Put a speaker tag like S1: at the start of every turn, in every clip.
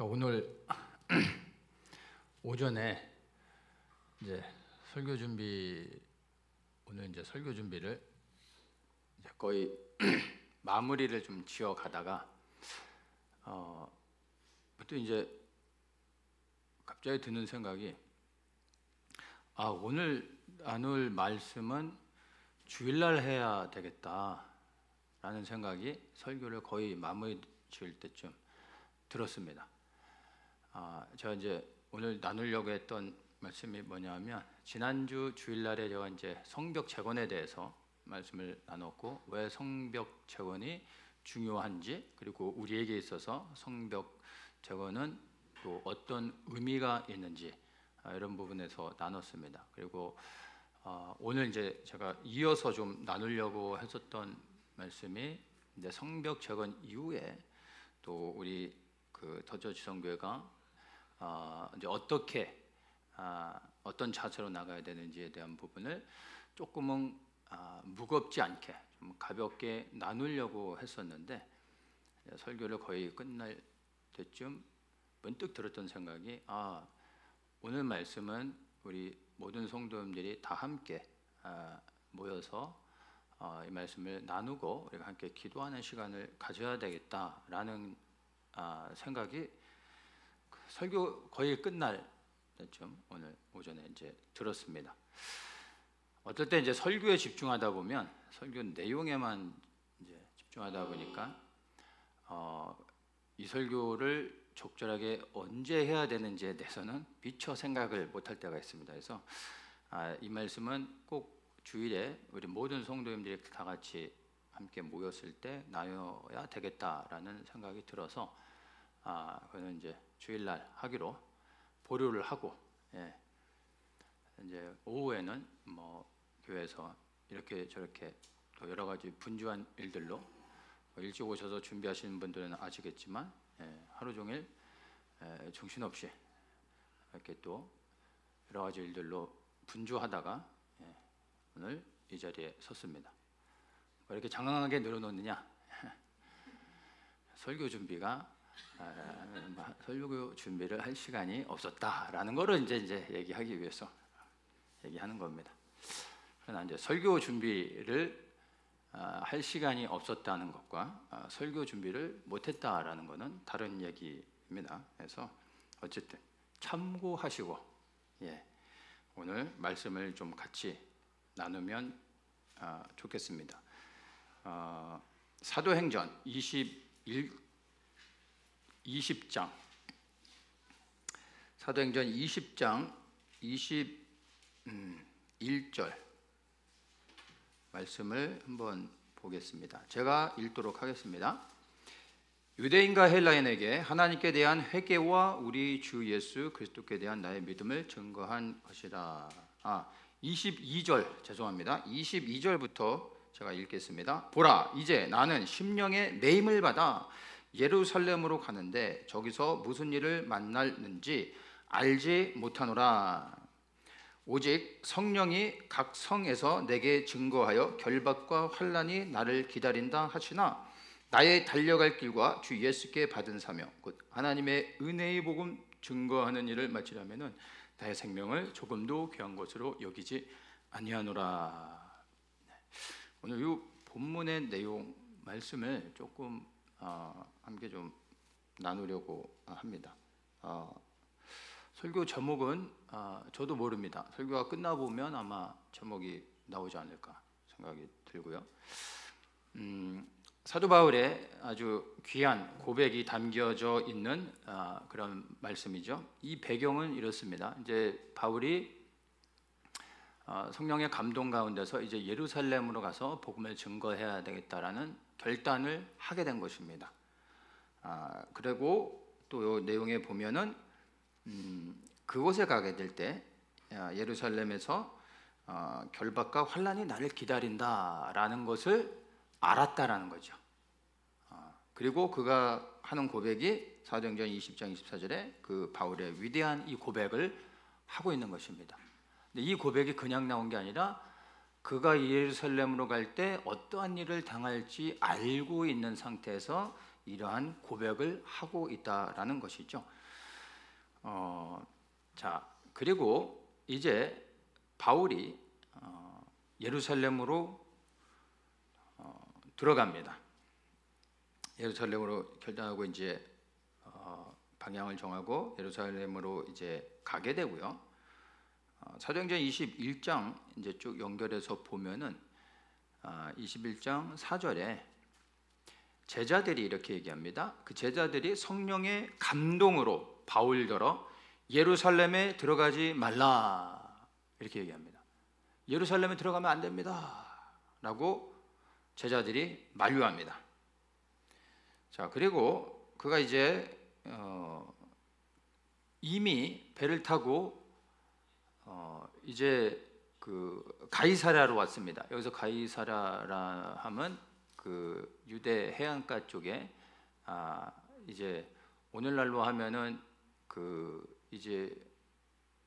S1: 자, 오늘 오전에 이제 설교 준비를 이제 거의 마무리를 좀 지어 가다가 또 이제 갑자기 드는 생각이, 오늘 나눌 말씀은 주일날 해야 되겠다라는 생각이 설교를 거의 마무리 지을 때쯤 들었습니다. 제가 이제 오늘 나누려고 했던 말씀이 뭐냐면, 지난주 주일날에 제가 이제 성벽 재건에 대해서 말씀을 나눴고, 왜 성벽 재건이 중요한지, 그리고 우리에게 있어서 성벽 재건은 또 어떤 의미가 있는지, 이런 부분에서 나눴습니다. 그리고 오늘 이제 제가 이어서 좀 나누려고 했었던 말씀이, 이제 성벽 재건 이후에 또 우리 그 더처치 성교회가 이제 어떻게 어떤 자세로 나가야 되는지에 대한 부분을 조금은 무겁지 않게 좀 가볍게 나누려고 했었는데, 설교를 거의 끝날 때쯤 문득 들었던 생각이, 오늘 말씀은 우리 모든 성도님들이 다 함께 모여서 이 말씀을 나누고 우리가 함께 기도하는 시간을 가져야 되겠다라는 생각이 설교 거의 끝날 때쯤 오늘 오전에 이제 들었습니다. 어떨 때 이제 설교에 집중하다 보면 설교 내용에만 이제 집중하다 보니까 이 설교를 적절하게 언제 해야 되는지에 대해서는 미처 생각을 못할 때가 있습니다. 그래서 이 말씀은 꼭 주일에 우리 모든 성도님들이 다 같이 함께 모였을 때 나눠야 되겠다라는 생각이 들어서 그는 이제 주일날 하기로 보류를 하고, 이제 오후에는 뭐 교회에서 이렇게 저렇게 또 여러 가지 분주한 일들로, 일찍 오셔서 준비하시는 분들은 아시겠지만, 하루 종일 정신없이 이렇게 또 여러 가지 일들로 분주하다가 오늘 이 자리에 섰습니다. 왜 이렇게 장황하게 늘어놓느냐? 설교 준비를 할 시간이 없었다라는 거를 이제 얘기하기 위해서 얘기하는 겁니다. 그러나 이제 설교 준비를 할 시간이 없었다는 것과 설교 준비를 못했다라는 것은 다른 얘기입니다. 그래서 어쨌든 참고하시고 오늘 말씀을 좀 같이 나누면 좋겠습니다. 사도행전 20장 사도행전 20장 21절 말씀을 한번 보겠습니다. 제가 읽도록 하겠습니다. 유대인과 헬라인에게 하나님께 대한 회개와 우리 주 예수 그리스도께 대한 나의 믿음을 증거한 것이라. 22절 죄송합니다. 22절부터 제가 읽겠습니다. 보라, 이제 나는 심령의 매임을 받아 예루살렘으로 가는데 저기서 무슨 일을 만날는지 알지 못하노라. 오직 성령이 각 성에서 내게 증거하여 결박과 환난이 나를 기다린다 하시나, 나의 달려갈 길과 주 예수께 받은 사명 곧 하나님의 은혜의 복음 증거하는 일을 마치려면은 나의 생명을 조금도 귀한 것으로 여기지 아니하노라. 오늘 이 본문의 내용 말씀을 조금 함께 좀 나누려고 합니다. 설교 제목은 저도 모릅니다. 설교가 끝나보면 아마 제목이 나오지 않을까 생각이 들고요. 사도 바울의 아주 귀한 고백이 담겨져 있는 그런 말씀이죠. 이 배경은 이렇습니다. 이제 바울이 성령의 감동 가운데서 이제 예루살렘으로 가서 복음을 증거해야 되겠다라는 결단을 하게 된 것입니다. 그리고 또 이 내용에 보면은 그곳에 가게 될 때 예루살렘에서 결박과 환난이 나를 기다린다라는 것을 알았다라는 거죠. 그리고 그가 하는 고백이 사도행전 20장 24절에 그 바울의 위대한 이 고백을 하고 있는 것입니다. 근데 이 고백이 그냥 나온 게 아니라 그가 예루살렘으로 갈 때 어떠한 일을 당할지 알고 있는 상태에서 이러한 고백을 하고 있다라는 것이죠. 자, 그리고 이제 바울이 예루살렘으로 들어갑니다. 예루살렘으로 결단하고 이제 방향을 정하고 예루살렘으로 이제 가게 되고요. 사도행전 21장 이제 쭉 연결해서 보면은 21장 4절에 제자들이 이렇게 얘기합니다. 그 제자들이 성령의 감동으로 바울더러 예루살렘에 들어가지 말라 이렇게 얘기합니다. 예루살렘에 들어가면 안 됩니다 라고 제자들이 만류합니다. 자, 그리고 그가 이제 이미 배를 타고 이제 그 가이사랴로 왔습니다. 여기서 가이사랴라 하면 그 유대 해안가 쪽에 이제 오늘날로 하면은 그 이제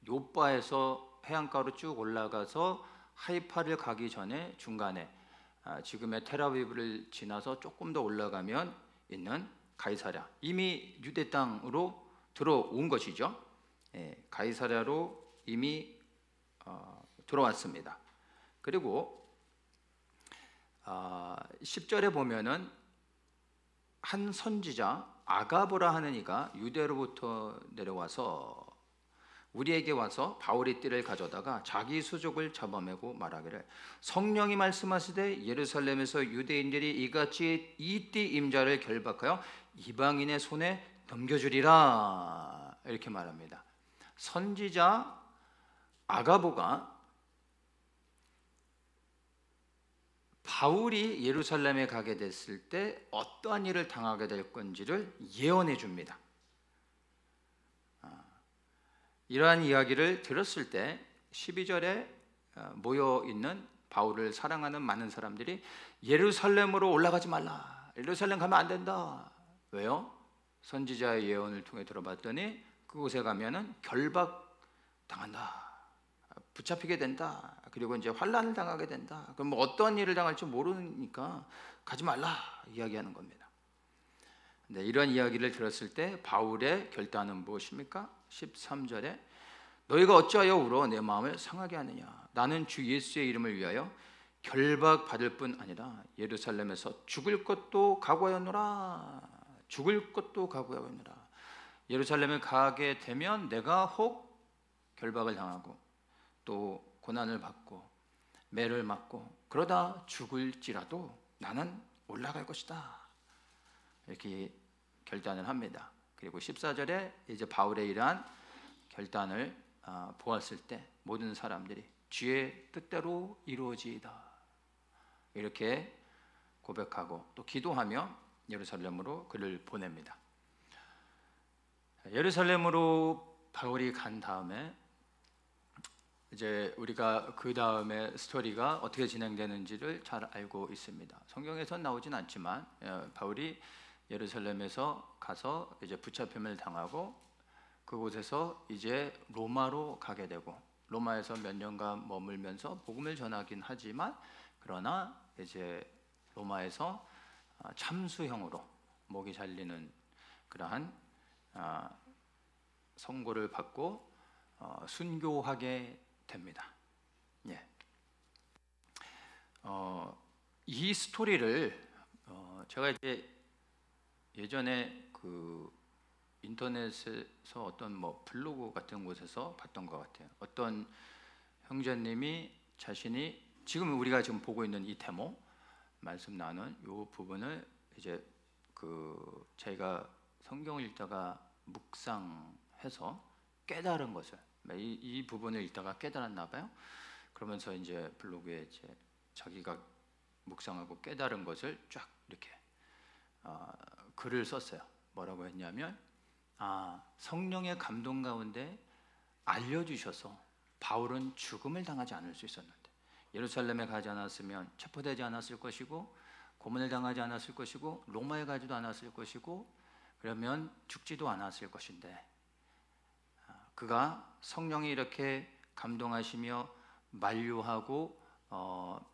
S1: 요바에서 해안가로 쭉 올라가서 하이파를 가기 전에 중간에 지금의 텔아비브를 지나서 조금 더 올라가면 있는 가이사랴, 이미 유대 땅으로 들어온 것이죠. 가이사랴로 이미 들어왔습니다. 그리고 10절에 보면은 한 선지자 아가보라 하는 이가 유대로부터 내려와서 우리에게 와서 바울의 띠를 가져다가 자기 수족을 잡아매고 말하기를 성령이 말씀하시되 예루살렘에서 유대인들이 이같이 이 띠 임자를 결박하여 이방인의 손에 넘겨주리라 이렇게 말합니다. 선지자 아가보가 바울이 예루살렘에 가게 됐을 때 어떠한 일을 당하게 될 건지를 예언해 줍니다. 이러한 이야기를 들었을 때 12절에 모여 있는 바울을 사랑하는 많은 사람들이 예루살렘으로 올라가지 말라, 예루살렘 가면 안 된다. 왜요? 선지자의 예언을 통해 들어봤더니 그곳에 가면은 결박 당한다, 붙잡히게 된다, 그리고 이제 환란을 당하게 된다. 그럼 뭐 어떤 일을 당할지 모르니까 가지 말라 이야기하는 겁니다. 네, 이런 이야기를 들었을 때 바울의 결단은 무엇입니까? 13절에 너희가 어찌하여 울어 내 마음을 상하게 하느냐, 나는 주 예수의 이름을 위하여 결박받을 뿐 아니라 예루살렘에서 죽을 것도 각오하였노라. 죽을 것도 각오하였노라. 예루살렘에 가게 되면 내가 혹 결박을 당하고 또 고난을 받고 매를 맞고 그러다 죽을지라도 나는 올라갈 것이다 이렇게 결단을 합니다. 그리고 14절에 이제 바울의 이러한 결단을 보았을 때 모든 사람들이 주의 뜻대로 이루어지이다 이렇게 고백하고 또 기도하며 예루살렘으로 그를 보냅니다. 예루살렘으로 바울이 간 다음에 이제 우리가 그 다음에 스토리가 어떻게 진행되는지를 잘 알고 있습니다. 성경에선 나오진 않지만 바울이 예루살렘에서 가서 이제 붙잡힘을 당하고 그곳에서 이제 로마로 가게 되고 로마에서 몇 년간 머물면서 복음을 전하긴 하지만 그러나 이제 로마에서 참수형으로 목이 잘리는 그러한 선고를 받고 순교하게 됩니다. 예. 이 스토리를 제가 이제 예전에 그 인터넷에서 어떤 뭐 블로그 같은 곳에서 봤던 것 같아요. 어떤 형제님이 자신이 지금 우리가 지금 보고 있는 이 데모 말씀 나눈 이 부분을 이제 그 제가 성경을 읽다가 묵상해서 깨달은 것을 이 부분을 읽다가 깨달았나 봐요. 그러면서 이제 블로그에 이제 자기가 묵상하고 깨달은 것을 쫙 이렇게 글을 썼어요. 뭐라고 했냐면 성령의 감동 가운데 알려주셔서 바울은 죽음을 당하지 않을 수 있었는데 예루살렘에 가지 않았으면 체포되지 않았을 것이고 고문을 당하지 않았을 것이고 로마에 가지도 않았을 것이고 그러면 죽지도 않았을 것인데 그가 성령이 이렇게 감동하시며 만류하고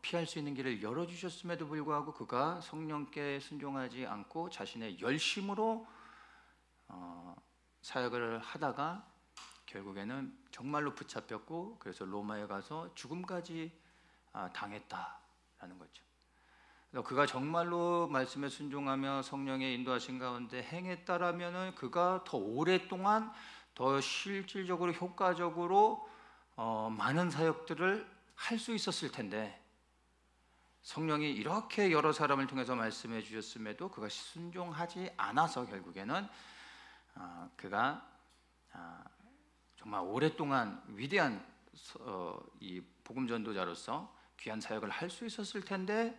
S1: 피할 수 있는 길을 열어주셨음에도 불구하고 그가 성령께 순종하지 않고 자신의 열심으로 사역을 하다가 결국에는 정말로 붙잡혔고 그래서 로마에 가서 죽음까지 당했다라는 거죠. 그래서 그가 정말로 말씀에 순종하며 성령의 인도하신 가운데 행했다라면은 그가 더 오랫동안 더 실질적으로 효과적으로 많은 사역들을 할 수 있었을 텐데 성령이 이렇게 여러 사람을 통해서 말씀해 주셨음에도 그가 순종하지 않아서 결국에는 그가 정말 오랫동안 위대한 이 복음 전도자로서 귀한 사역을 할 수 있었을 텐데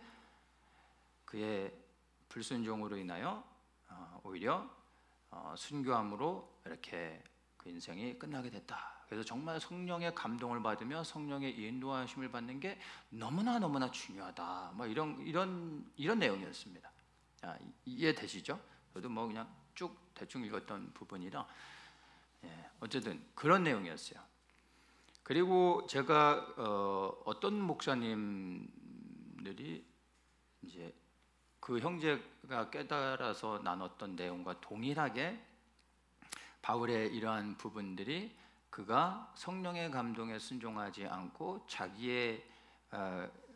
S1: 그의 불순종으로 인하여 오히려 순교함으로 이렇게 그 인생이 끝나게 됐다. 그래서 정말 성령의 감동을 받으며 성령의 인도하심을 받는 게 너무나 중요하다. 뭐 이런 내용이었습니다. 이해되시죠? 저도 뭐 그냥 쭉 대충 읽었던 부분이라 어쨌든 그런 내용이었어요. 그리고 제가 어떤 목사님들이 이제 그 형제가 깨달아서 나눴던 내용과 동일하게 바울의 이러한 부분들이 그가 성령의 감동에 순종하지 않고 자기의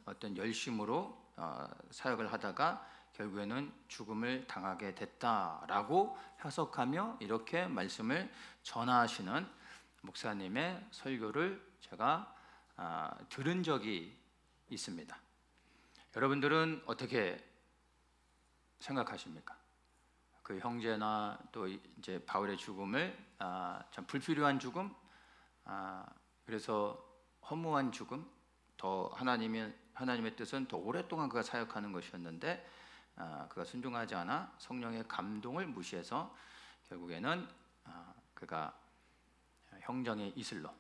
S1: 어떤 열심으로 사역을 하다가 결국에는 죽음을 당하게 됐다라고 해석하며 이렇게 말씀을 전하시는 목사님의 설교를 제가 들은 적이 있습니다. 여러분들은 어떻게 생각하십니까? 그 형제나 또 이제 바울의 죽음을 참 불필요한 죽음, 그래서 허무한 죽음, 더 하나님의 뜻은 더 오랫동안 그가 사역하는 것이었는데 그가 순종하지 않아 성령의 감동을 무시해서 결국에는 그가 형정의 이슬로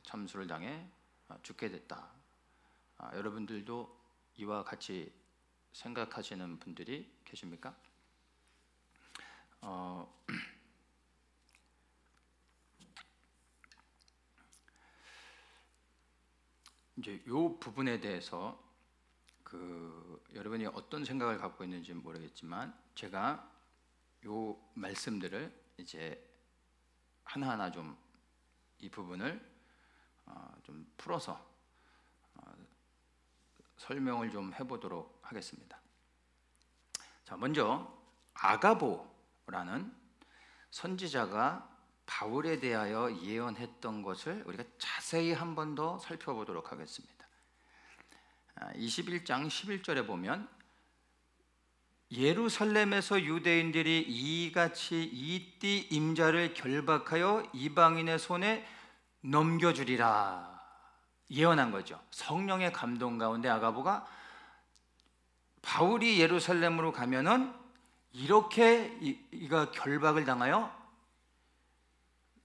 S1: 참수를 당해 죽게 됐다. 여러분들도 이와 같이 생각하시는 분들이 계십니까? 이제 이 부분에 대해서 여러분이 어떤 생각을 갖고 있는지 모르겠지만 제가 이 말씀들을 이제 하나하나 좀 이 부분을 좀 풀어서 설명을 좀 해보도록 하겠습니다. 자, 먼저 아가보라는 선지자가 바울에 대하여 예언했던 것을 우리가 자세히 한 번 더 살펴보도록 하겠습니다. 21장 11절에 보면 예루살렘에서 유대인들이 이같이 이띠 임자를 결박하여 이방인의 손에 넘겨주리라 예언한 거죠. 성령의 감동 가운데 아가보가 바울이 예루살렘으로 가면은 이렇게 이가 결박을 당하여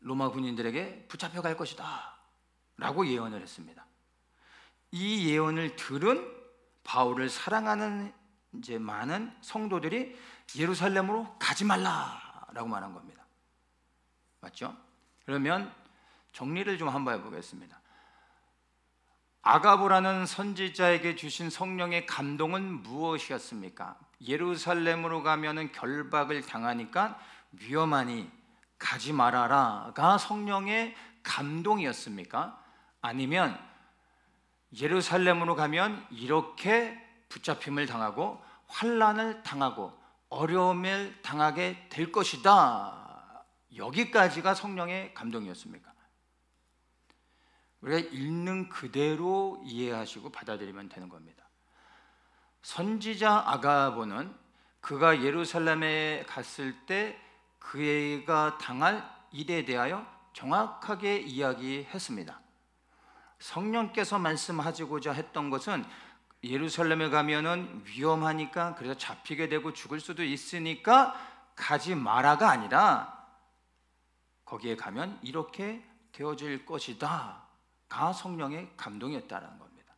S1: 로마 군인들에게 붙잡혀갈 것이다 라고 예언을 했습니다. 이 예언을 들은 바울을 사랑하는 이제 많은 성도들이 예루살렘으로 가지 말라라고 말한 겁니다. 맞죠? 그러면 정리를 좀 한번 해보겠습니다. 아가보라는 선지자에게 주신 성령의 감동은 무엇이었습니까? 예루살렘으로 가면은 결박을 당하니까 위험하니 가지 말아라가 성령의 감동이었습니까? 아니면 예루살렘으로 가면 이렇게 붙잡힘을 당하고 환난을 당하고 어려움을 당하게 될 것이다, 여기까지가 성령의 감동이었습니까? 우리가 읽는 그대로 이해하시고 받아들이면 되는 겁니다. 선지자 아가보는 그가 예루살렘에 갔을 때 그가 당할 일에 대하여 정확하게 이야기했습니다. 성령께서 말씀하시고자 했던 것은 예루살렘에 가면은 위험하니까, 그래서 잡히게 되고 죽을 수도 있으니까 가지 마라가 아니라 거기에 가면 이렇게 되어질 것이다 가 성령의 감동이었다는 겁니다.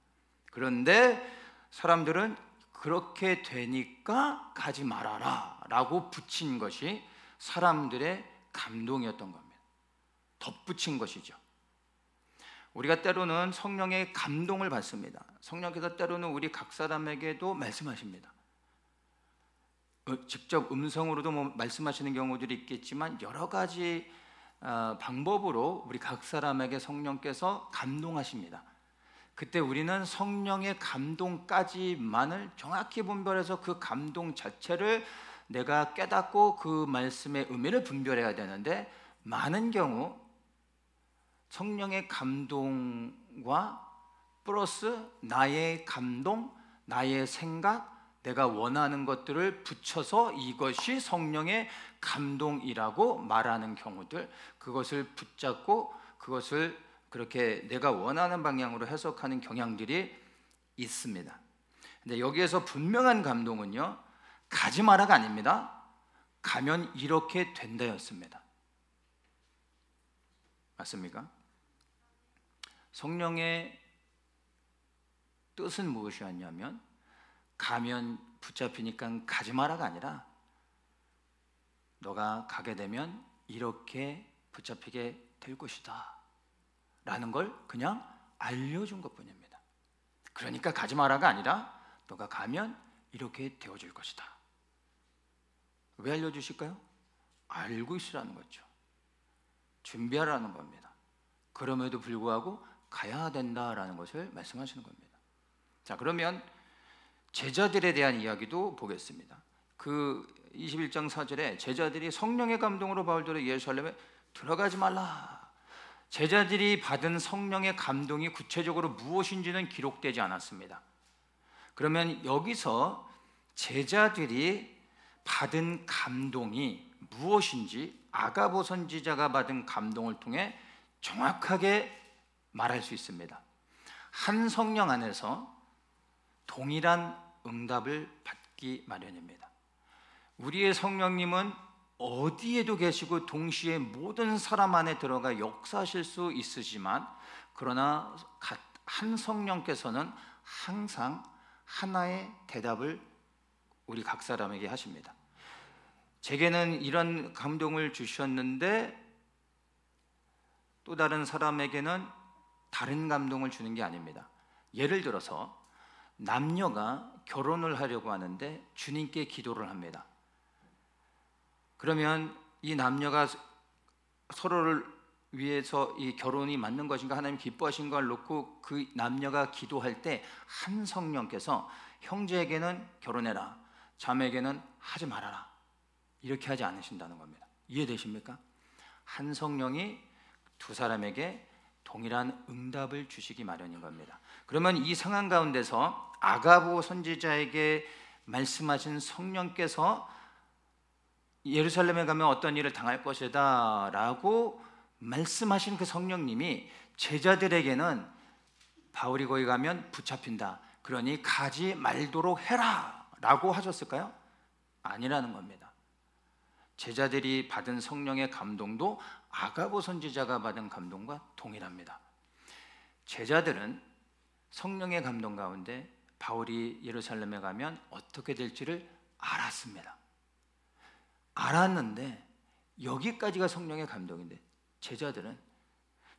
S1: 그런데 사람들은 그렇게 되니까 가지 말아라 라고 붙인 것이 사람들의 감동이었던 겁니다. 덧붙인 것이죠. 우리가 때로는 성령의 감동을 받습니다. 성령께서 때로는 우리 각 사람에게도 말씀하십니다. 직접 음성으로도 말씀하시는 경우들이 있겠지만 여러 가지 방법으로 우리 각 사람에게 성령께서 감동하십니다. 그때 우리는 성령의 감동까지만을 정확히 분별해서 그 감동 자체를 내가 깨닫고 그 말씀의 의미를 분별해야 되는데, 많은 경우 성령의 감동과 플러스 나의 감동, 나의 생각, 내가 원하는 것들을 붙여서 이것이 성령의 감동이라고 말하는 경우들, 그것을 붙잡고 그것을 그렇게 내가 원하는 방향으로 해석하는 경향들이 있습니다. 근데 여기에서 분명한 감동은요, 가지 마라가 아닙니다. 가면 이렇게 된다였습니다. 맞습니까? 성령의 뜻은 무엇이었냐면, 가면 붙잡히니까 가지 마라가 아니라 너가 가게 되면 이렇게 붙잡히게 될 것이다 라는 걸 그냥 알려준 것뿐입니다. 그러니까 가지 마라가 아니라 너가 가면 이렇게 되어질 것이다. 왜 알려주실까요? 알고 있으라는 거죠. 준비하라는 겁니다. 그럼에도 불구하고 가야 된다라는 것을 말씀하시는 겁니다. 자, 그러면 제자들에 대한 이야기도 보겠습니다. 그 21장 4절에 제자들이 성령의 감동으로 바울대로 예루살렘에 들어가지 말라. 제자들이 받은 성령의 감동이 구체적으로 무엇인지는 기록되지 않았습니다. 그러면 여기서 제자들이 받은 감동이 무엇인지 아가보 선지자가 받은 감동을 통해 정확하게 말할 수 있습니다. 한 성령 안에서 동일한 응답을 받기 마련입니다. 우리의 성령님은 어디에도 계시고 동시에 모든 사람 안에 들어가 역사하실 수 있으시지만, 그러나 한 성령께서는 항상 하나의 대답을 우리 각 사람에게 하십니다. 제게는 이런 감동을 주셨는데 또 다른 사람에게는 다른 감동을 주는 게 아닙니다. 예를 들어서 남녀가 결혼을 하려고 하는데 주님께 기도를 합니다. 그러면 이 남녀가 서로를 위해서 이 결혼이 맞는 것인가, 하나님 기뻐하신 걸 놓고 그 남녀가 기도할 때 한 성령께서 형제에게는 결혼해라, 자매에게는 하지 말아라, 이렇게 하지 않으신다는 겁니다. 이해되십니까? 한 성령이 두 사람에게 동일한 응답을 주시기 마련인 겁니다. 그러면 이 상황 가운데서 아가보 선지자에게 말씀하신 성령께서 예루살렘에 가면 어떤 일을 당할 것이다 라고 말씀하신 그 성령님이 제자들에게는 바울이 거기 가면 붙잡힌다, 그러니 가지 말도록 해라 라고 하셨을까요? 아니라는 겁니다. 제자들이 받은 성령의 감동도 아가보 선지자가 받은 감동과 동일합니다. 제자들은 성령의 감동 가운데 바울이 예루살렘에 가면 어떻게 될지를 알았습니다. 알았는데 여기까지가 성령의 감동인데, 제자들은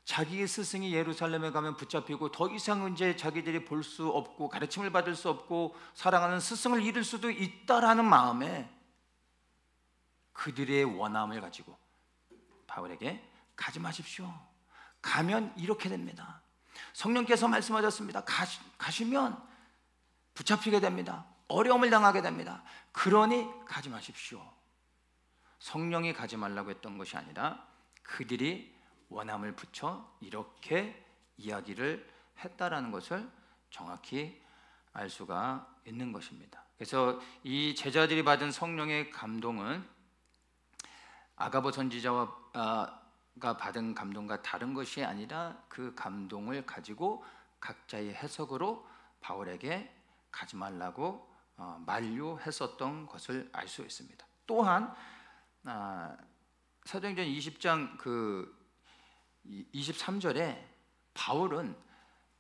S1: 자기의 스승이 예루살렘에 가면 붙잡히고 더 이상 이제 자기들이 볼 수 없고 가르침을 받을 수 없고 사랑하는 스승을 잃을 수도 있다라는 마음에 그들의 원함을 가지고 바울에게 가지 마십시오. 가면 이렇게 됩니다. 성령께서 말씀하셨습니다. 가시면 붙잡히게 됩니다. 어려움을 당하게 됩니다. 그러니 가지 마십시오. 성령이 가지 말라고 했던 것이 아니라 그들이 원함을 붙여 이렇게 이야기를 했다라는 것을 정확히 알 수가 있는 것입니다. 그래서 이 제자들이 받은 성령의 감동은 아가보 선지자가 받은 감동과 다른 것이 아니라 그 감동을 가지고 각자의 해석으로 바울에게 가지 말라고 만류했었던 것을 알 수 있습니다. 또한 사도행전 20장 23절에 바울은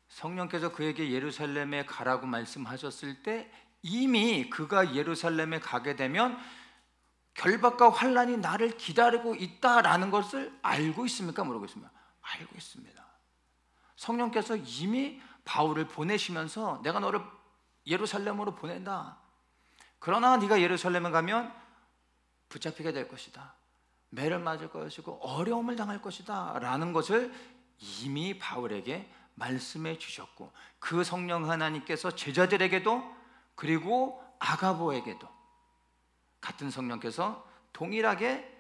S1: 성령께서 그에게 예루살렘에 가라고 말씀하셨을 때 이미 그가 예루살렘에 가게 되면 결박과 환란이 나를 기다리고 있다라는 것을 알고 있습니까? 모르고 있습니다. 알고 있습니다. 성령께서 이미 바울을 보내시면서 내가 너를 예루살렘으로 보낸다. 그러나 네가 예루살렘에 가면 붙잡히게 될 것이다. 매를 맞을 것이고 어려움을 당할 것이다 라는 것을 이미 바울에게 말씀해 주셨고, 그 성령 하나님께서 제자들에게도 그리고 아가보에게도 같은 성령께서 동일하게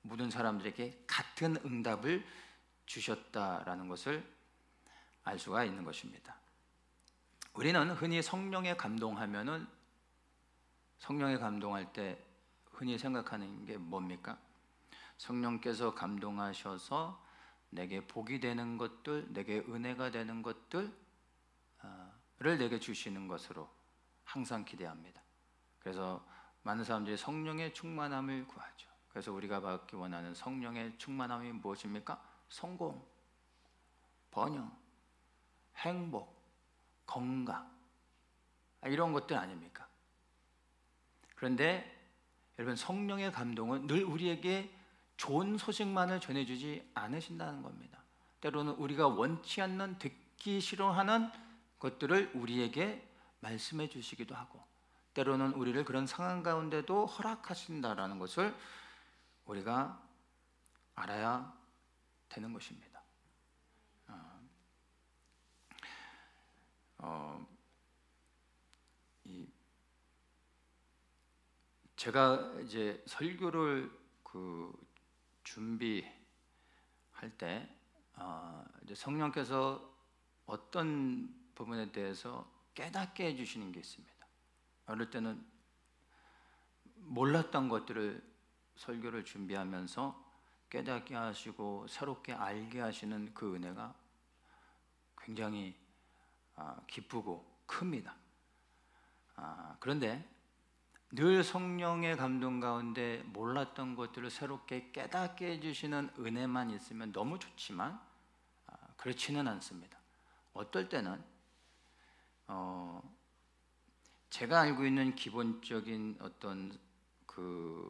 S1: 모든 사람들에게 같은 응답을 주셨다라는 것을 알 수가 있는 것입니다. 우리는 흔히 성령에 감동하면은, 성령에 감동할 때 흔히 생각하는 게 뭡니까? 성령께서 감동하셔서 내게 복이 되는 것들, 내게 은혜가 되는 것들을 내게 주시는 것으로 항상 기대합니다. 그래서 많은 사람들이 성령의 충만함을 구하죠. 그래서 우리가 받기 원하는 성령의 충만함이 무엇입니까? 성공, 번영, 행복, 건강, 이런 것들 아닙니까? 그런데 여러분, 성령의 감동은 늘 우리에게 좋은 소식만을 전해주지 않으신다는 겁니다. 때로는 우리가 원치 않는, 듣기 싫어하는 것들을 우리에게 말씀해 주시기도 하고, 때로는 우리를 그런 상황 가운데도 허락하신다라는 것을 우리가 알아야 되는 것입니다. 제가 이제 설교를 준비할 때 이제 성령께서 어떤 부분에 대해서 깨닫게 해주시는 게 있습니다. 어릴 때는 몰랐던 것들을 설교를 준비하면서 깨닫게 하시고 새롭게 알게 하시는 그 은혜가 굉장히 기쁘고 큽니다. 그런데 늘 성령의 감동 가운데 몰랐던 것들을 새롭게 깨닫게 해주시는 은혜만 있으면 너무 좋지만 그렇지는 않습니다. 어떨 때는 제가 알고 있는 기본적인 어떤 그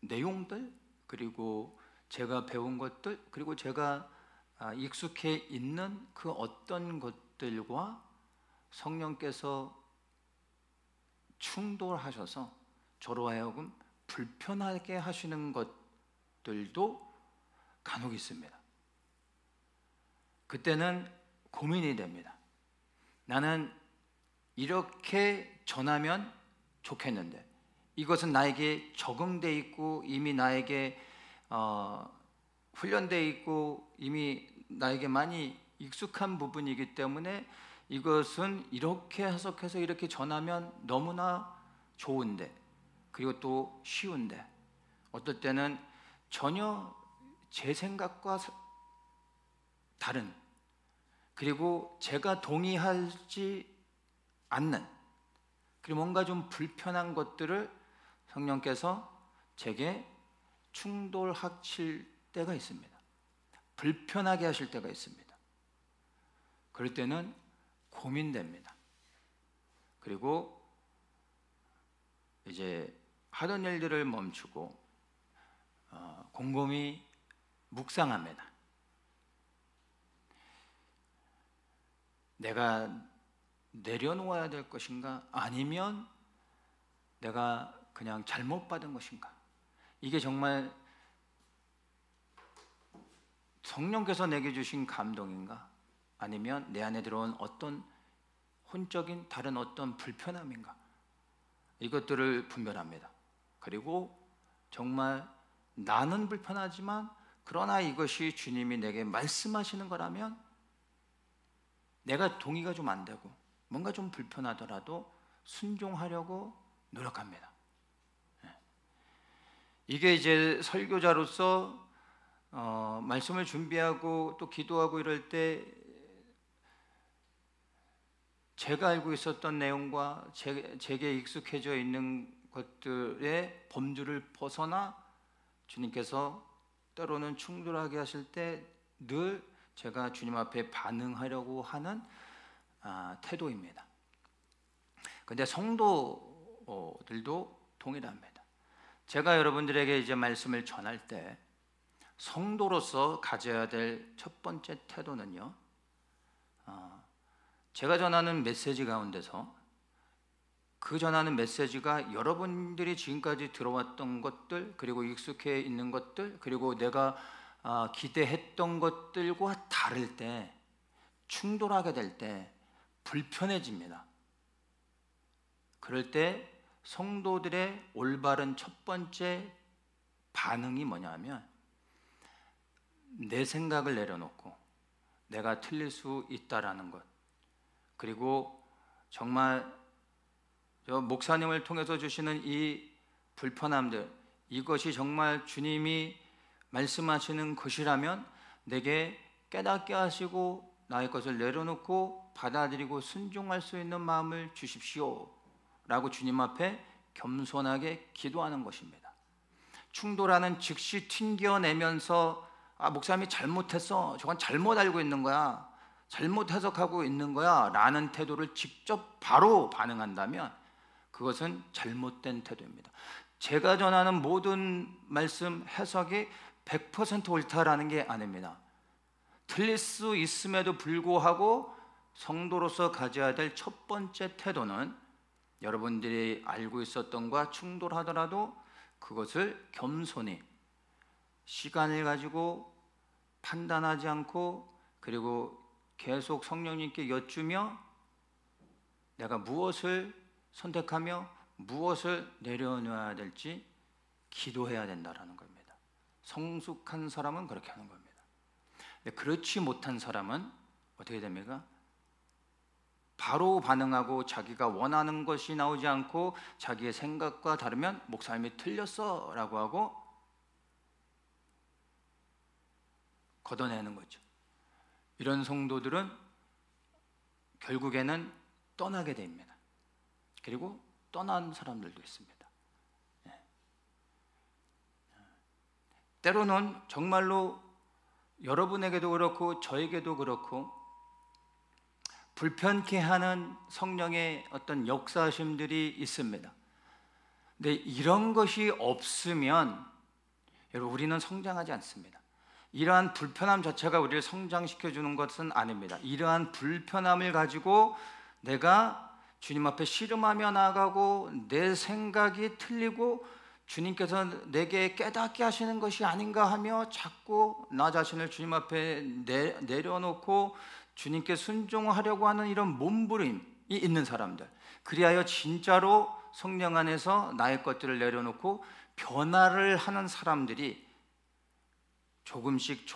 S1: 내용들, 그리고 제가 배운 것들, 그리고 제가 익숙해 있는 그 어떤 것들과 성령께서 충돌하셔서 저로 하여금 불편하게 하시는 것들도 간혹 있습니다. 그때는 고민이 됩니다. 나는 이렇게 전하면 좋겠는데, 이것은 나에게 적응돼 있고 이미 나에게 훈련돼 있고 이미 나에게 많이 익숙한 부분이기 때문에 이것은 이렇게 해석해서 이렇게 전하면 너무나 좋은데, 그리고 또 쉬운데, 어떨 때는 전혀 제 생각과 다른, 그리고 제가 동의하지 않는, 그리고 뭔가 좀 불편한 것들을 성령께서 제게 충돌하실 때가 있습니다. 불편하게 하실 때가 있습니다. 그럴 때는 고민됩니다. 그리고 이제 하던 일들을 멈추고 곰곰이 묵상합니다. 내가 내려놓아야 될 것인가? 아니면 내가 그냥 잘못 받은 것인가? 이게 정말 성령께서 내게 주신 감동인가? 아니면 내 안에 들어온 어떤 혼적인 다른 어떤 불편함인가? 이것들을 분별합니다. 그리고 정말 나는 불편하지만 그러나 이것이 주님이 내게 말씀하시는 거라면 내가 동의가 좀 안 되고 뭔가 좀 불편하더라도 순종하려고 노력합니다. 이게 이제 설교자로서 말씀을 준비하고 또 기도하고 이럴 때 제가 알고 있었던 내용과 제게 익숙해져 있는 것들의 범주를 벗어나 주님께서 때로는 충돌하게 하실 때 늘 제가 주님 앞에 반응하려고 하는 태도입니다. 근데 성도들도 동일합니다. 제가 여러분들에게 이제 말씀을 전할 때 성도로서 가져야 될 첫 번째 태도는요, 제가 전하는 메시지 가운데서 그 전하는 메시지가 여러분들이 지금까지 들어왔던 것들, 그리고 익숙해 있는 것들, 그리고 내가 기대했던 것들과 다를 때, 충돌하게 될 때 불편해집니다. 그럴 때 성도들의 올바른 첫 번째 반응이 뭐냐면, 내 생각을 내려놓고 내가 틀릴 수 있다라는 것, 그리고 정말 저 목사님을 통해서 주시는 이 불편함들, 이것이 정말 주님이 말씀하시는 것이라면 내게 깨닫게 하시고 나의 것을 내려놓고 받아들이고 순종할 수 있는 마음을 주십시오 라고 주님 앞에 겸손하게 기도하는 것입니다. 충돌하는 즉시 튕겨내면서 목사님이 잘못했어, 저건 잘못 알고 있는 거야, 잘못 해석하고 있는 거야 라는 태도를 직접 바로 반응한다면 그것은 잘못된 태도입니다. 제가 전하는 모든 말씀 해석이 100% 옳다라는 게 아닙니다. 틀릴 수 있음에도 불구하고 성도로서 가져야 될 첫 번째 태도는 여러분들이 알고 있었던 것과 충돌하더라도 그것을 겸손히 시간을 가지고 판단하지 않고, 그리고 계속 성령님께 여쭈며 내가 무엇을 선택하며 무엇을 내려놓아야 될지 기도해야 된다는 겁니다. 성숙한 사람은 그렇게 하는 겁니다. 그렇지 못한 사람은 어떻게 됩니까? 바로 반응하고 자기가 원하는 것이 나오지 않고 자기의 생각과 다르면 목사님이 틀렸어 라고 하고 걷어내는 거죠. 이런 성도들은 결국에는 떠나게 됩니다. 그리고 떠난 사람들도 있습니다. 때로는 정말로 여러분에게도 그렇고 저에게도 그렇고 불편케 하는 성령의 어떤 역사심들이 있습니다. 근데 이런 것이 없으면 여러분, 우리는 성장하지 않습니다. 이러한 불편함 자체가 우리를 성장시켜주는 것은 아닙니다. 이러한 불편함을 가지고 내가 주님 앞에 씨름하며 나아가고 내 생각이 틀리고 주님께서 내게 깨닫게 하시는 것이 아닌가 하며 자꾸 나 자신을 주님 앞에 내려놓고 주님께 순종하려고 하는 이런 몸부림이 있는 사람들, 그리하여 진짜로 성령 안에서 나의 것들을 내려놓고 변화를 하는 사람들이 조금씩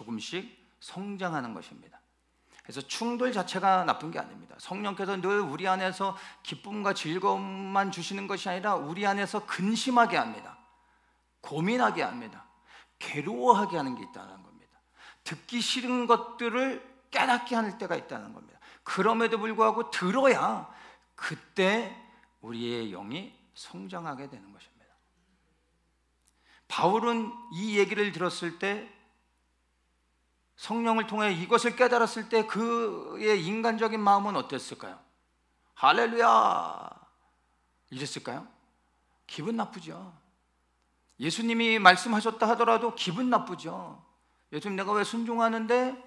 S1: 성장하는 것입니다. 그래서 충돌 자체가 나쁜 게 아닙니다. 성령께서 늘 우리 안에서 기쁨과 즐거움만 주시는 것이 아니라 우리 안에서 근심하게 합니다. 고민하게 합니다. 괴로워하게 하는 게 있다는 겁니다. 듣기 싫은 것들을 깨닫게 하는 때가 있다는 겁니다. 그럼에도 불구하고 들어야 그때 우리의 영이 성장하게 되는 것입니다. 바울은 이 얘기를 들었을 때, 성령을 통해 이것을 깨달았을 때 그의 인간적인 마음은 어땠을까요? 할렐루야 이랬을까요? 기분 나쁘죠. 예수님이 말씀하셨다 하더라도 기분 나쁘죠. 예수님, 내가 왜 순종하는데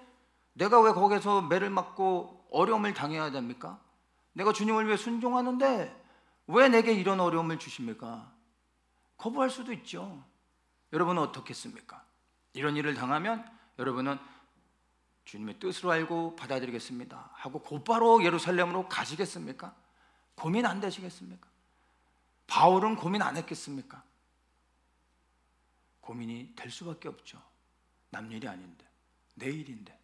S1: 내가 왜 거기서 매를 맞고 어려움을 당해야 됩니까? 내가 주님을 위해 순종하는데 왜 내게 이런 어려움을 주십니까? 거부할 수도 있죠. 여러분은 어떻겠습니까? 이런 일을 당하면 여러분은 주님의 뜻으로 알고 받아들이겠습니다 하고 곧바로 예루살렘으로 가시겠습니까? 고민 안 되시겠습니까? 바울은 고민 안 했겠습니까? 고민이 될 수밖에 없죠. 남 일이 아닌데, 내 일인데.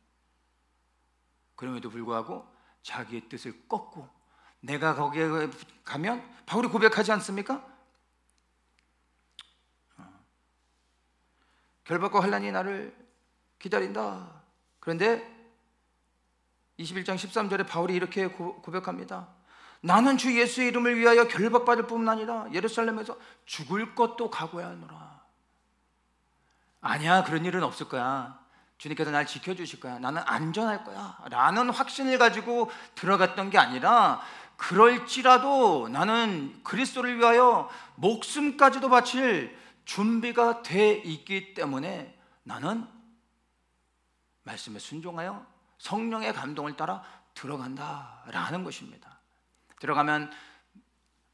S1: 그럼에도 불구하고 자기의 뜻을 꺾고 내가 거기에 가면 바울이 고백하지 않습니까? 결박과 환난이 나를 기다린다. 그런데 21장 13절에 바울이 이렇게 고백합니다. 나는 주 예수의 이름을 위하여 결박받을 뿐만 아니라 예루살렘에서 죽을 것도 각오하노라. 아니야, 그런 일은 없을 거야. 주님께서 날 지켜주실 거야. 나는 안전할 거야 라는 확신을 가지고 들어갔던 게 아니라, 그럴지라도 나는 그리스도를 위하여 목숨까지도 바칠 준비가 돼 있기 때문에 나는 말씀에 순종하여 성령의 감동을 따라 들어간다라는 것입니다. 들어가면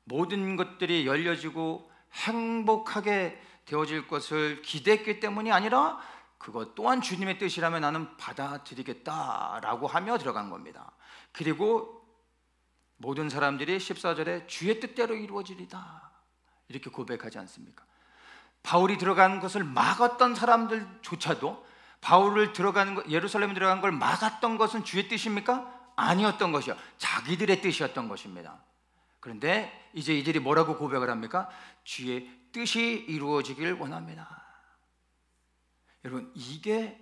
S1: 모든 것들이 열려지고 행복하게 되어질 것을 기대했기 때문이 아니라 그것 또한 주님의 뜻이라면 나는 받아들이겠다라고 하며 들어간 겁니다. 그리고 모든 사람들이 14절에 주의 뜻대로 이루어지리다 이렇게 고백하지 않습니까? 바울이 들어간 것을 막았던 사람들조차도 바울을 예루살렘에 들어간 걸 막았던 것은 주의 뜻입니까? 아니었던 것이요, 자기들의 뜻이었던 것입니다. 그런데 이제 이들이 뭐라고 고백을 합니까? 주의 뜻이 이루어지길 원합니다. 여러분, 이게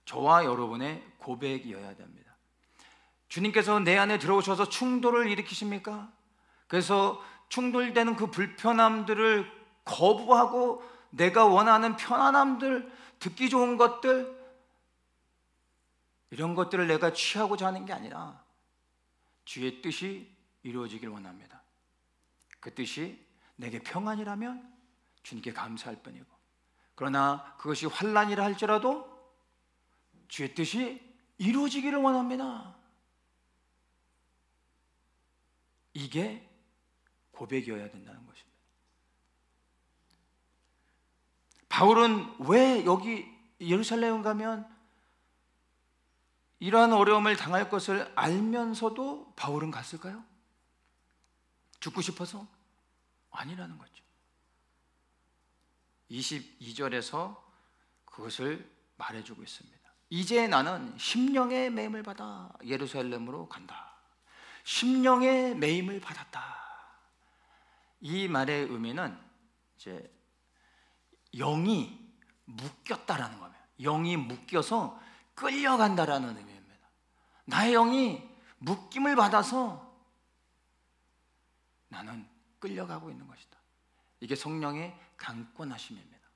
S1: 저와 여러분의 고백이어야 됩니다. 주님께서 내 안에 들어오셔서 충돌을 일으키십니까? 그래서 충돌되는 그 불편함들을 거부하고 내가 원하는 편안함들, 듣기 좋은 것들, 이런 것들을 내가 취하고자 하는 게 아니라 주의 뜻이 이루어지길 원합니다. 그 뜻이 내게 평안이라면 주님께 감사할 뿐이고, 그러나 그것이 환난이라 할지라도 주의 뜻이 이루어지기를 원합니다. 이게 고백이어야 된다는 것입니다. 바울은 왜 여기 예루살렘 가면 이러한 어려움을 당할 것을 알면서도 바울은 갔을까요? 죽고 싶어서? 아니라는 거죠. 22절에서 그것을 말해주고 있습니다. 이제 나는 심령의 매임을 받아 예루살렘으로 간다. 심령의 매임을 받았다. 이 말의 의미는 이제 영이 묶였다라는 겁니다. 영이 묶여서 끌려간다라는 의미입니다. 나의 영이 묶임을 받아서 나는 끌려가고 있는 것이다. 이게 성령의 강권하심입니다.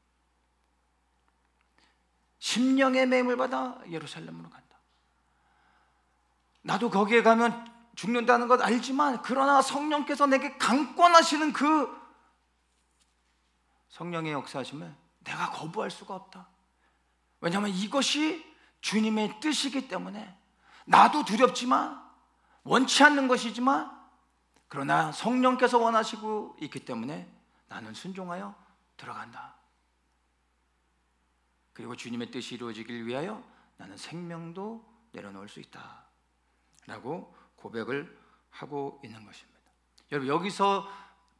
S1: 심령의 매임을 받아 예루살렘으로 간다. 나도 거기에 가면 죽는다는 것 알지만, 그러나 성령께서 내게 강권하시는 그 성령의 역사하심을 내가 거부할 수가 없다. 왜냐하면 이것이 주님의 뜻이기 때문에. 나도 두렵지만, 원치 않는 것이지만, 그러나 성령께서 원하시고 있기 때문에 나는 순종하여 들어간다. 그리고 주님의 뜻이 이루어지길 위하여 나는 생명도 내려놓을 수 있다 라고 고백을 하고 있는 것입니다. 여러분, 여기서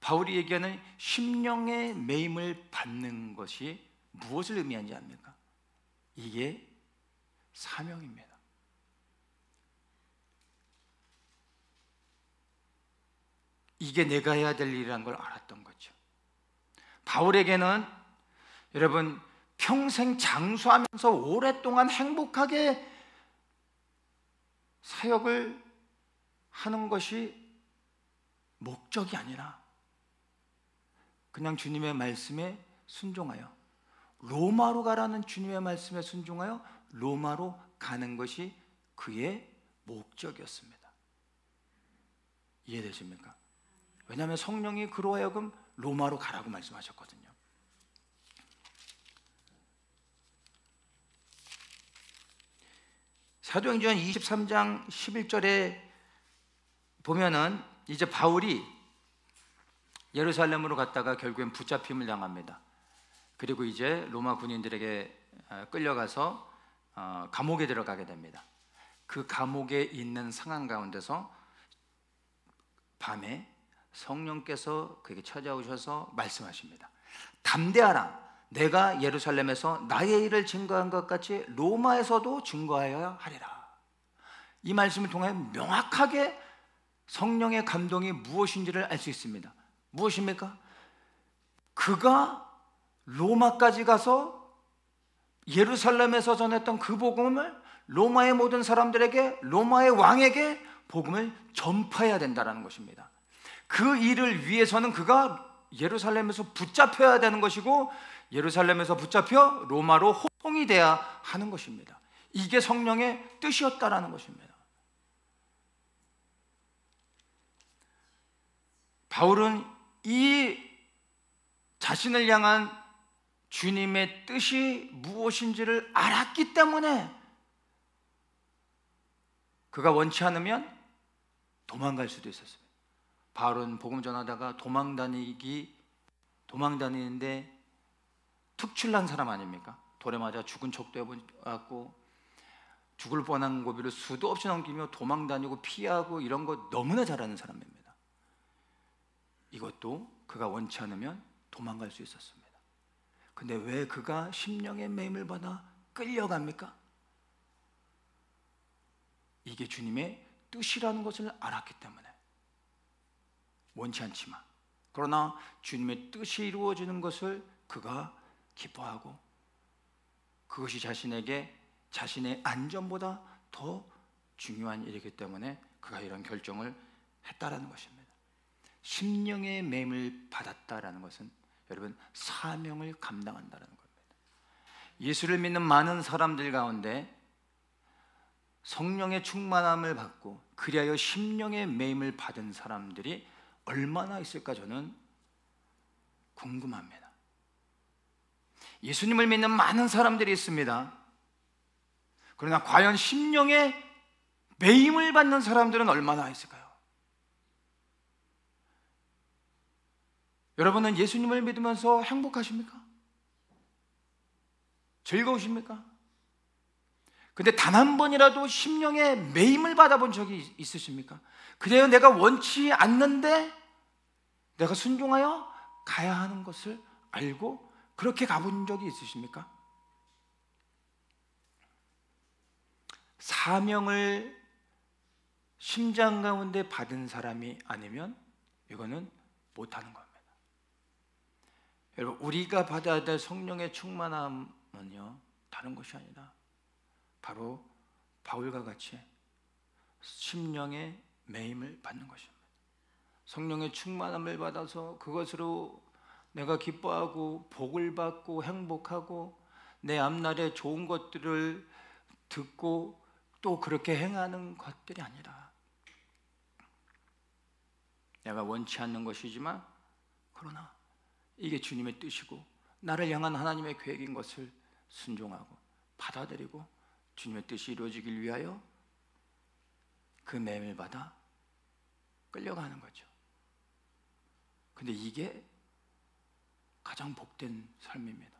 S1: 바울이 얘기하는 심령의 매임을 받는 것이 무엇을 의미하는지 압니까? 이게 사명입니다. 이게 내가 해야 될 일이라는 걸 알았던 거죠. 바울에게는 여러분, 평생 장수하면서 오랫동안 행복하게 사역을 하는 것이 목적이 아니라 그냥 주님의 말씀에 순종하여, 로마로 가라는 주님의 말씀에 순종하여 로마로 가는 것이 그의 목적이었습니다. 이해되십니까? 왜냐하면 성령이 그로 하여금 로마로 가라고 말씀하셨거든요. 사도행전 23장 11절에 보면은 이제 바울이 예루살렘으로 갔다가 결국엔 붙잡힘을 당합니다. 그리고 이제 로마 군인들에게 끌려가서 감옥에 들어가게 됩니다. 그 감옥에 있는 상황 가운데서 밤에 성령께서 그에게 찾아오셔서 말씀하십니다. 담대하라. 내가 예루살렘에서 나의 일을 증거한 것 같이 로마에서도 증거하여야 하리라. 이 말씀을 통해 명확하게 성령의 감동이 무엇인지를 알 수 있습니다. 무엇입니까? 그가 로마까지 가서 예루살렘에서 전했던 그 복음을 로마의 모든 사람들에게, 로마의 왕에게 복음을 전파해야 된다는 것입니다. 그 일을 위해서는 그가 예루살렘에서 붙잡혀야 되는 것이고, 예루살렘에서 붙잡혀 로마로 호송이 돼야 하는 것입니다. 이게 성령의 뜻이었다라는 것입니다. 바울은 이 자신을 향한 주님의 뜻이 무엇인지를 알았기 때문에 그가 원치 않으면 도망갈 수도 있었습니다. 바울은 복음 전하다가 도망다니는데 특출난 사람 아닙니까? 돌에 맞아 죽은 척도 해봤고 죽을 뻔한 고비를 수도 없이 넘기며 도망다니고 피하고 이런 거 너무나 잘하는 사람입니다. 이것도 그가 원치 않으면 도망갈 수 있었습니다. 근데 왜 그가 심령의 매임을 받아 끌려갑니까? 이게 주님의 뜻이라는 것을 알았기 때문에. 원치 않지만, 그러나 주님의 뜻이 이루어지는 것을 그가 기뻐하고 그것이 자신에게 자신의 안전보다 더 중요한 일이기 때문에 그가 이런 결정을 했다라는 것입니다. 심령의 매임을 받았다라는 것은 여러분 사명을 감당한다는 겁니다. 예수를 믿는 많은 사람들 가운데 성령의 충만함을 받고 그리하여 심령의 매임을 받은 사람들이 얼마나 있을까 저는 궁금합니다. 예수님을 믿는 많은 사람들이 있습니다. 그러나 과연 심령의 매임을 받는 사람들은 얼마나 있을까요? 여러분은 예수님을 믿으면서 행복하십니까? 즐거우십니까? 근데 단 한 번이라도 심령의 매임을 받아본 적이 있으십니까? 그래요, 내가 원치 않는데 내가 순종하여 가야 하는 것을 알고 그렇게 가본 적이 있으십니까? 사명을 심장 가운데 받은 사람이 아니면 이거는 못하는 겁니다. 여러분, 우리가 받아야 될 성령의 충만함은요 다른 것이 아니라 바로 바울과 같이 심령의 매임을 받는 것입니다. 성령의 충만함을 받아서 그것으로 내가 기뻐하고 복을 받고 행복하고 내 앞날에 좋은 것들을 듣고 또 그렇게 행하는 것들이 아니라 내가 원치 않는 것이지만 그러나 이게 주님의 뜻이고 나를 향한 하나님의 계획인 것을 순종하고 받아들이고 주님의 뜻이 이루어지길 위하여 그 매임을 받아 끌려가는 거죠. 근데 이게 가장 복된 삶입니다.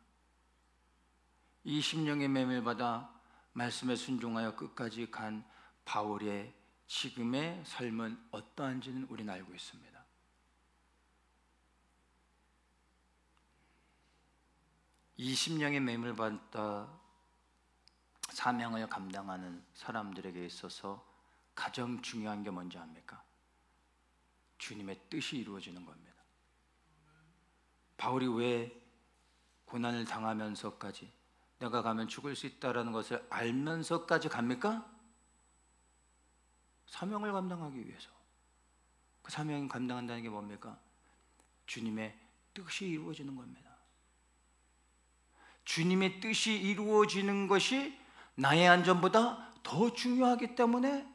S1: 이 심령의 매임을 받아 말씀에 순종하여 끝까지 간 바울의 지금의 삶은 어떠한지는 우리는 알고 있습니다. 이 심령의 매임을 받아 사명을 감당하는 사람들에게 있어서 가장 중요한 게 뭔지 압니까? 주님의 뜻이 이루어지는 겁니다. 바울이 왜 고난을 당하면서까지 내가 가면 죽을 수 있다는 것을 알면서까지 갑니까? 사명을 감당하기 위해서. 그 사명을 감당한다는 게 뭡니까? 주님의 뜻이 이루어지는 겁니다. 주님의 뜻이 이루어지는 것이 나의 안전보다 더 중요하기 때문에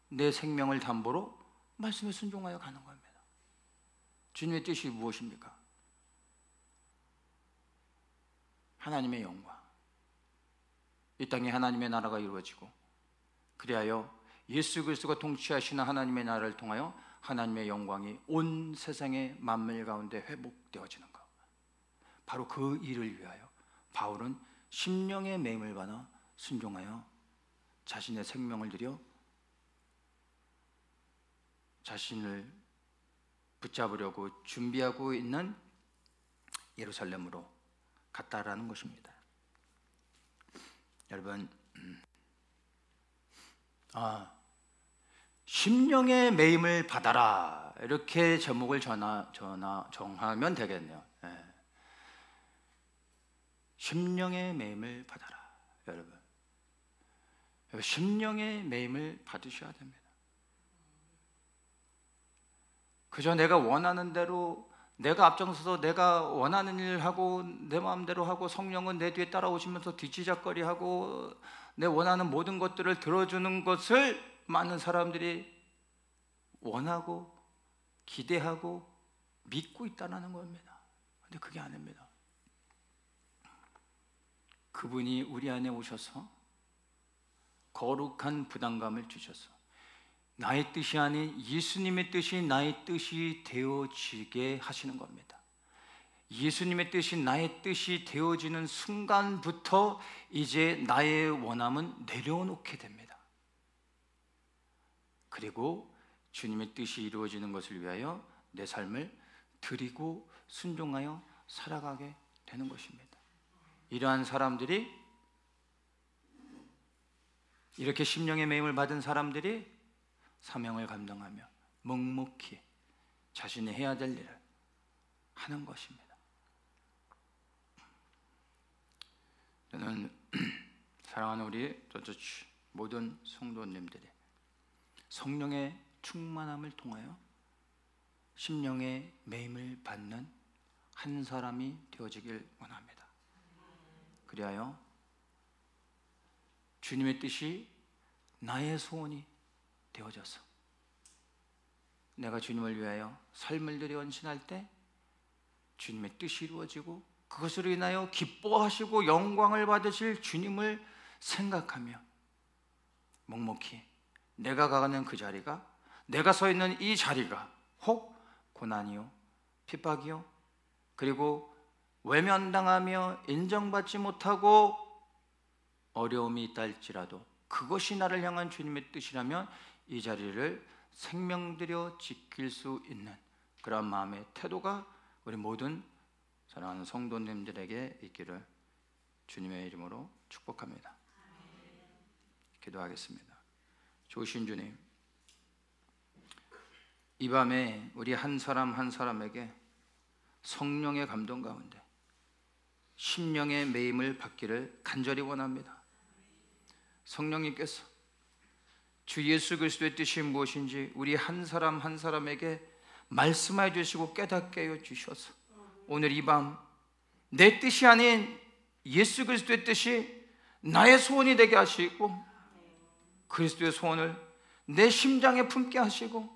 S1: 내 생명을 담보로 말씀에 순종하여 가는 겁니다. 주님의 뜻이 무엇입니까? 하나님의 영광, 이 땅에 하나님의 나라가 이루어지고 그리하여 예수 그리스도가 통치하시는 하나님의 나라를 통하여 하나님의 영광이 온 세상의 만물 가운데 회복되어지는 것, 바로 그 일을 위하여 바울은 심령의 매임을 받아 순종하여 자신의 생명을 들여 자신을 붙잡으려고 준비하고 있는 예루살렘으로 갔다라는 것입니다. 여러분, 심령의 매임을 받아라 이렇게 제목을 정하면 되겠네요. 심령의 매임을 받아라. 여러분, 심령의 매임을 받으셔야 됩니다. 그저 내가 원하는 대로 내가 앞장서서 내가 원하는 일을 하고 내 마음대로 하고 성령은 내 뒤에 따라오시면서 뒤치작거리하고 내 원하는 모든 것들을 들어주는 것을 많은 사람들이 원하고 기대하고 믿고 있다는 겁니다. 그런데 그게 아닙니다. 그분이 우리 안에 오셔서 거룩한 부담감을 주셔서 나의 뜻이 아닌 예수님의 뜻이 나의 뜻이 되어지게 하시는 겁니다. 예수님의 뜻이 나의 뜻이 되어지는 순간부터 이제 나의 원함은 내려놓게 됩니다. 그리고 주님의 뜻이 이루어지는 것을 위하여 내 삶을 드리고 순종하여 살아가게 되는 것입니다. 이러한 사람들이, 이렇게 심령의 매임을 받은 사람들이 사명을 감당하며 묵묵히 자신이 해야 될 일을 하는 것입니다. 저는 사랑하는 우리 저처치 모든 성도님들이 성령의 충만함을 통하여 심령의 매임을 받는 한 사람이 되어지길 원합니다. 그리하여 주님의 뜻이 나의 소원이 되어져서 내가 주님을 위하여 삶을 들여 헌신할 때 주님의 뜻이 이루어지고 그것으로 인하여 기뻐하시고 영광을 받으실 주님을 생각하며 묵묵히 내가 가는 그 자리가, 내가 서 있는 이 자리가 혹 고난이요 핍박이요 그리고 외면당하며 인정받지 못하고 어려움이 있다 할지라도 그것이 나를 향한 주님의 뜻이라면 이 자리를 생명들여 지킬 수 있는 그런 마음의 태도가 우리 모든 사랑하는 성도님들에게 있기를 주님의 이름으로 축복합니다. 기도하겠습니다. 좋으신 주님, 이 밤에 우리 한 사람 한 사람에게 성령의 감동 가운데 심령의 매임을 받기를 간절히 원합니다. 성령님께서 주 예수 그리스도의 뜻이 무엇인지 우리 한 사람 한 사람에게 말씀해 주시고 깨닫게 해 주셔서 오늘 이 밤 내 뜻이 아닌 예수 그리스도의 뜻이 나의 소원이 되게 하시고 그리스도의 소원을 내 심장에 품게 하시고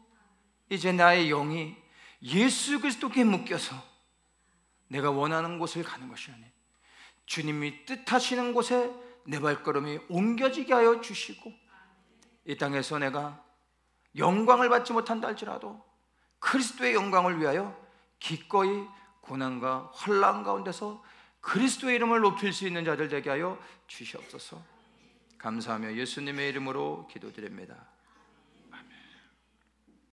S1: 이제 나의 영이 예수 그리스도께 묶여서 내가 원하는 곳을 가는 것이 아닌 주님이 뜻하시는 곳에 내 발걸음이 옮겨지게 하여 주시고 이 땅에서 내가 영광을 받지 못한다 할지라도 그리스도의 영광을 위하여 기꺼이 고난과 환난 가운데서 그리스도의 이름을 높일 수 있는 자들 되게 하여 주시옵소서. 감사하며 예수님의 이름으로 기도드립니다.